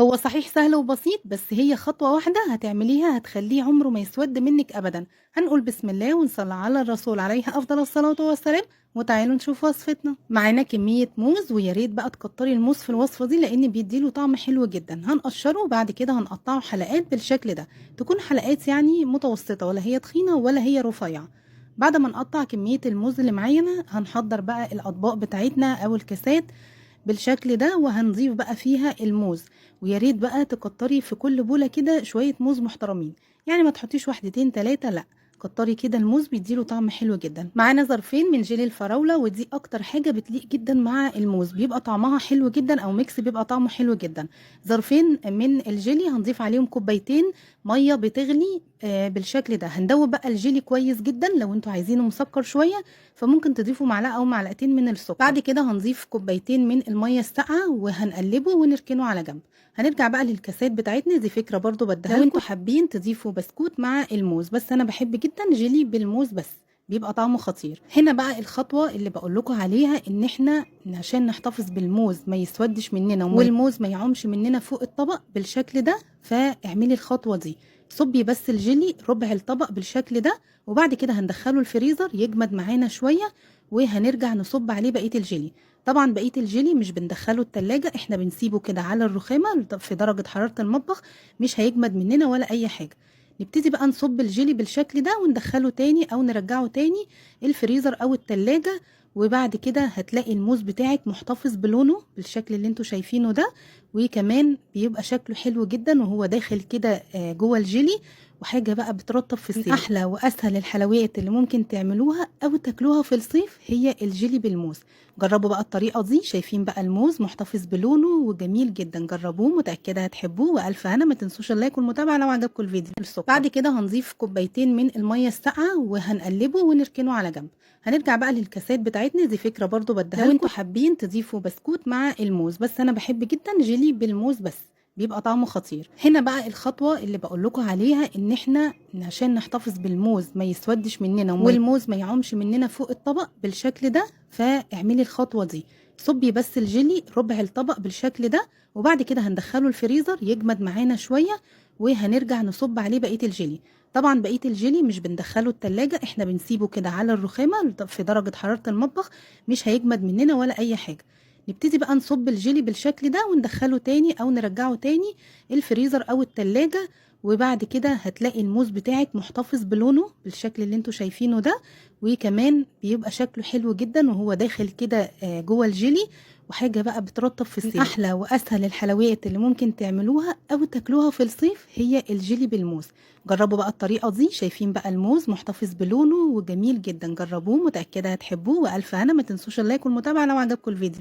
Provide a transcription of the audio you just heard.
هو صحيح سهل وبسيط، بس هي خطوة واحدة هتعمليها هتخليه عمره ما يسود منِّك أبدًا. هنقول بسم الله ونصلّي على الرسول عليه أفضل الصلاة والسلام، وتعالوا نشوف وصفتنا. معانا كمية موز، ويا ريت بقى تكتّري الموز في الوصفة دي لإن بيدّي له طعم حلو جدًا. هنقشّره وبعد كده هنقطّعه حلقات بالشكل ده، تكون حلقات يعني متوسطة، ولا هي تخينة ولا هي رفيّعة. بعد ما نقطّع كمية الموز اللي معانا، هنحضّر بقى الأطباق بتاعتنا أو الكاسات بالشكل ده، وهنضيف بقى فيها الموز. ويا ريت بقى تكتري في كل بولة كده شوية موز محترمين، يعني ما تحطيش واحدتين تلاتة، لا، كتري كده الموز بيديله طعم حلو جدا. معانا ظرفين من جيلي الفراولة، ودي اكتر حاجة بتليق جدا مع الموز، بيبقى طعمها حلو جدا، او ميكس بيبقى طعمه حلو جدا. ظرفين من الجيلي هنضيف عليهم كوبايتين مية بتغلي بالشكل ده. هندوب بقى الجيلي كويس جدا، لو انتوا عايزينه مسكر شوية فممكن تضيفوا معلقة او معلقتين من السكر. بعد كده هنضيف كوبايتين من المية الساقعة وهنقلبه ونركنه على جنب. هنرجع بقى للكاسات بتاعتنا، دي فكرة برضو بديها لو انتوا حابين تضيفوا بسكوت مع الموز، بس انا بحب جدا جيلي بالموز بس، بيبقى طعمه خطير. هنا بقى الخطوة اللي بقول لكم عليها، ان احنا عشان نحتفظ بالموز ما يسودش مننا والموز ما يعومش مننا فوق الطبق بالشكل ده، فاعملي الخطوة دي. صبي بس الجيلي ربع الطبق بالشكل ده، وبعد كده هندخله الفريزر يجمد معانا شوية، وهنرجع نصب عليه بقية الجيلي. طبعا بقية الجيلي مش بندخله التلاجة، احنا بنسيبه كده على الرخامة في درجة حرارة المطبخ، مش هيجمد مننا ولا اي حاجة. نبتدي بقى نصب الجيلي بالشكل ده وندخله تاني او نرجعه تاني الفريزر او التلاجة. وبعد كده هتلاقي الموز بتاعك محتفظ بلونه بالشكل اللي انتوا شايفينه ده، وكمان بيبقى شكله حلو جدا وهو داخل كده جوه الجيلي، وحاجة بقى بترطب في الصيف. من احلى واسهل الحلويات اللي ممكن تعملوها او تاكلوها في الصيف هي الجيلي بالموز. جربوا بقى الطريقة دي، شايفين بقى الموز محتفظ بلونه وجميل جدا، جربوه متأكدة هتحبوه. والف هنا، ما تنسوش اللايك والمتابعة لو عجبكم الفيديو. السكر بعد كده هنضيف كوبايتين من المية الساقعة وهنقلبه ونركنه على جنب. هنرجع بقى للكاسات بتاعتنا، دي فكرة برضو بديها لو انتوا حابين تضيفوا بسكوت مع الموز، بس انا بحب جدا جيلي بالموز بس، بيبقى طعمه خطير. هنا بقى الخطوة اللي بقول لكم عليها، ان احنا عشان نحتفظ بالموز ما يسودش مننا والموز ما يعومش مننا فوق الطبق بالشكل ده، فاعملي الخطوة دي. صبي بس الجيلي ربع الطبق بالشكل ده، وبعد كده هندخله الفريزر يجمد معانا شوية، وهنرجع نصب عليه بقية الجيلي. طبعا بقية الجيلي مش بندخله التلاجة، احنا بنسيبه كده على الرخامة في درجة حرارة المطبخ، مش هيجمد مننا ولا اي حاجة. نبتدي بقى نصب الجيلي بالشكل ده وندخله تاني او نرجعه تاني الفريزر او التلاجة. وبعد كده هتلاقي الموز بتاعك محتفظ بلونه بالشكل اللي انتوا شايفينه ده، وكمان بيبقى شكله حلو جدا وهو داخل كده جوه الجيلي، وحاجة بقى بترطب في الصيف. من احلى واسهل الحلويات اللي ممكن تعملوها او تاكلوها في الصيف هي الجيلي بالموز. جربوا بقى الطريقة دي، شايفين بقى الموز محتفظ بلونه وجميل جدا، جربوه متأكدة هتحبوه. والف هنا، ما تنسوش اللايك والمتابعة لو عجبكم الفيديو.